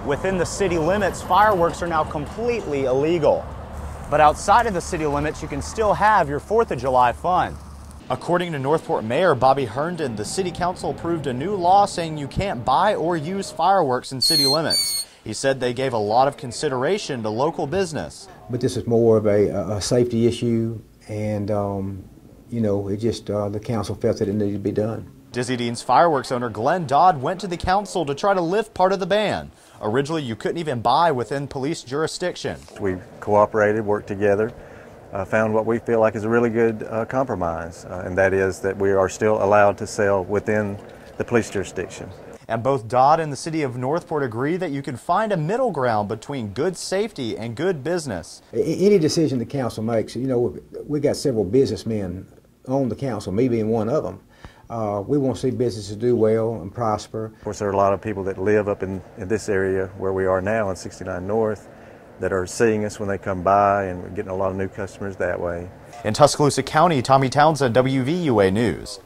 Within the city limits, fireworks are now completely illegal. But outside of the city limits, you can still have your 4th of July fun. According to Northport Mayor Bobby Herndon, the City Council approved a new law saying you can't buy or use fireworks in city limits. He said they gave a lot of consideration to local business. But this is more of a safety issue, and you know, it just the council felt that it needed to be done. Dizzy Dean's fireworks owner Glenn Dodd went to the council to try to lift part of the ban. Originally, you couldn't even buy within police jurisdiction. We cooperated, worked together, found what we feel like is a really good compromise, and that is that we are still allowed to sell within the police jurisdiction. And both Dodd and the city of Northport agree that you can find a middle ground between good safety and good business. Any decision the council makes, you know, we got several businessmen on the council, me being one of them. We want to see businesses do well and prosper. Of course, there are a lot of people that live up in this area where we are now in 69 North that are seeing us when they come by, and we're getting a lot of new customers that way. In Tuscaloosa County, Tommy Townsend, WVUA News.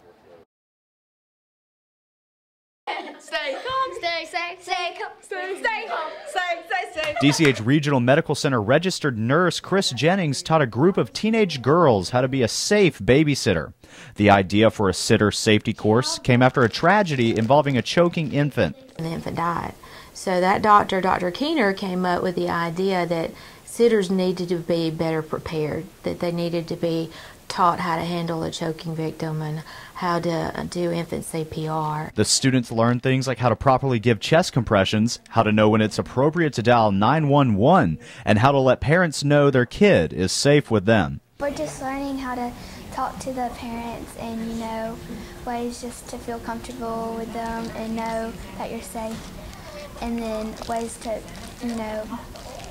Stay calm, stay calm, stay calm, stay. DCH Regional Medical Center registered nurse Chris Jennings taught a group of teenage girls how to be a safe babysitter. The idea for a sitter safety course came after a tragedy involving a choking infant. The infant died. So that doctor, Dr. Keener, came up with the idea that sitters needed to be better prepared, that they needed to be taught how to handle a choking victim and how to do infant CPR. The students learned things like how to properly give chest compressions, how to know when it's appropriate to dial 911, and how to let parents know their kid is safe with them. We're just learning how to talk to the parents and, you know, ways just to feel comfortable with them and know that you're safe. And then ways to, you know,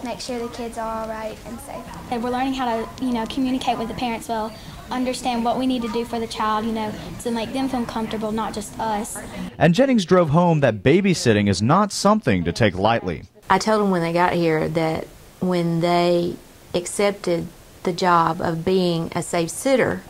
make sure the kids are all right and safe. And we're learning how to, you know, communicate with the parents well, understand what we need to do for the child, you know, to make them feel comfortable, not just us. And Jennings drove home that babysitting is not something to take lightly. I told them when they got here that when they accepted the job of being a safe sitter,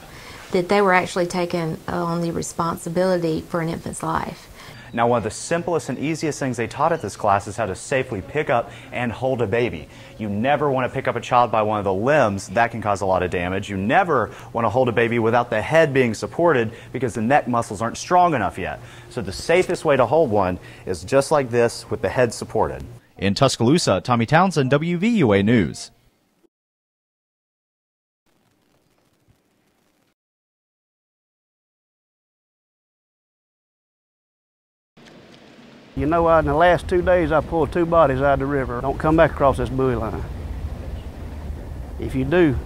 that they were actually taking on the responsibility for an infant's life. Now, one of the simplest and easiest things they taught at this class is how to safely pick up and hold a baby. You never want to pick up a child by one of the limbs. That can cause a lot of damage. You never want to hold a baby without the head being supported because the neck muscles aren't strong enough yet. So the safest way to hold one is just like this with the head supported. In Tuscaloosa, Tommy Townsend, WVUA News. You know, in the last 2 days, I pulled 2 bodies out of the river. Don't come back across this buoy line. If you do,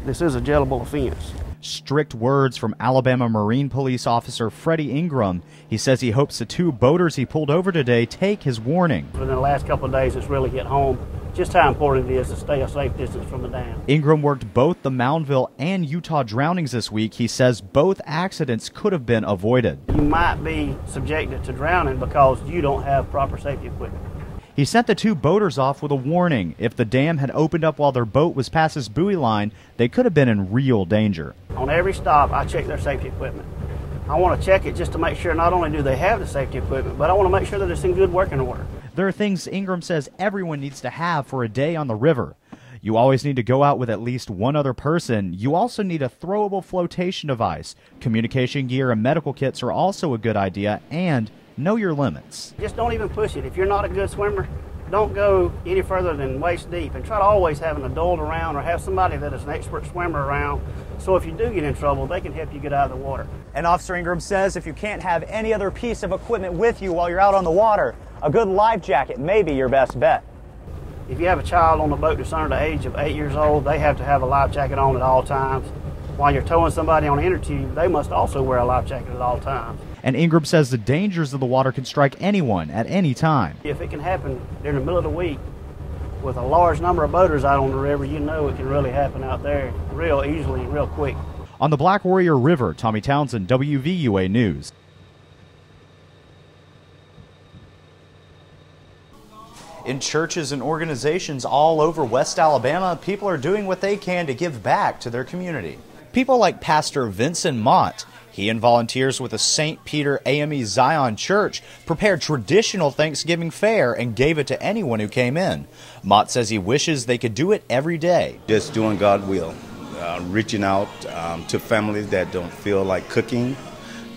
this is a jailable offense. Strict words from Alabama Marine Police Officer Freddie Ingram. He says he hopes the 2 boaters he pulled over today take his warning. In the last couple of days, it's really hit home just how important it is to stay a safe distance from the dam. Ingram worked both the Moundville and Utah drownings this week. He says both accidents could have been avoided. You might be subjected to drowning because you don't have proper safety equipment. He sent the 2 boaters off with a warning. If the dam had opened up while their boat was past this buoy line, they could have been in real danger. On every stop, I check their safety equipment. I want to check it just to make sure not only do they have the safety equipment, but I want to make sure that it's in good working order. There are things Ingram says everyone needs to have for a day on the river. You always need to go out with at least one other person. You also need a throwable flotation device. Communication gear and medical kits are also a good idea, and know your limits. Just don't even push it. If you're not a good swimmer, don't go any further than waist deep, and try to always have an adult around or have somebody that is an expert swimmer around, so if you do get in trouble, they can help you get out of the water. And Officer Ingram says if you can't have any other piece of equipment with you while you're out on the water, a good life jacket may be your best bet. If you have a child on the boat that's under the age of 8 years old, they have to have a life jacket on at all times. While you're towing somebody on an inner tube, they must also wear a life jacket at all times. And Ingram says the dangers of the water can strike anyone at any time. If it can happen during the middle of the week with a large number of boaters out on the river, you know it can really happen out there real easily and real quick. On the Black Warrior River, Tommy Townsend, WVUA News. In churches and organizations all over West Alabama, people are doing what they can to give back to their community. People like Pastor Vincent Mott. He and volunteers with the St. Peter AME Zion Church prepared traditional Thanksgiving fare and gave it to anyone who came in. Mott says he wishes they could do it every day. Just doing God's will, reaching out to families that don't feel like cooking,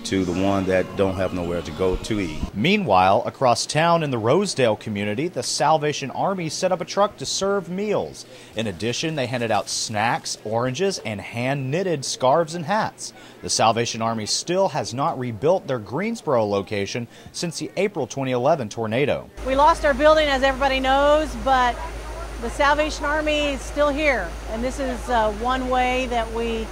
to the one that don't have nowhere to go to eat. Meanwhile, across town in the Rosedale community, the Salvation Army set up a truck to serve meals. In addition, they handed out snacks, oranges, and hand-knitted scarves and hats. The Salvation Army still has not rebuilt their Greensboro location since the April 2011 tornado. We lost our building, as everybody knows, but the Salvation Army is still here. And this is one way that we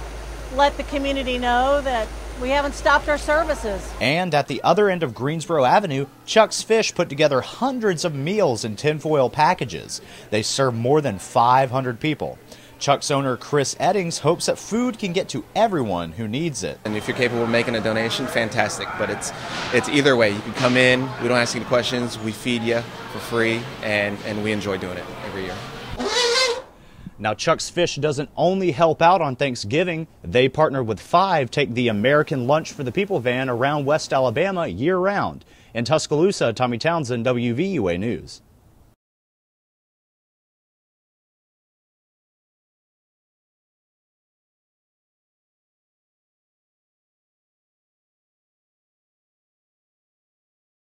let the community know that we haven't stopped our services. And at the other end of Greensboro Avenue, Chuck's Fish put together hundreds of meals in tinfoil packages. They serve more than 500 people. Chuck's owner Chris Eddings hopes that food can get to everyone who needs it. And if you're capable of making a donation, fantastic. But it's either way. You can come in, we don't ask you any questions, we feed you for free, and we enjoy doing it every year. Now, Chuck's Fish doesn't only help out on Thanksgiving. They partner with Five, take the American Lunch for the People van around West Alabama year-round. In Tuscaloosa, Tommy Townsend, WVUA News.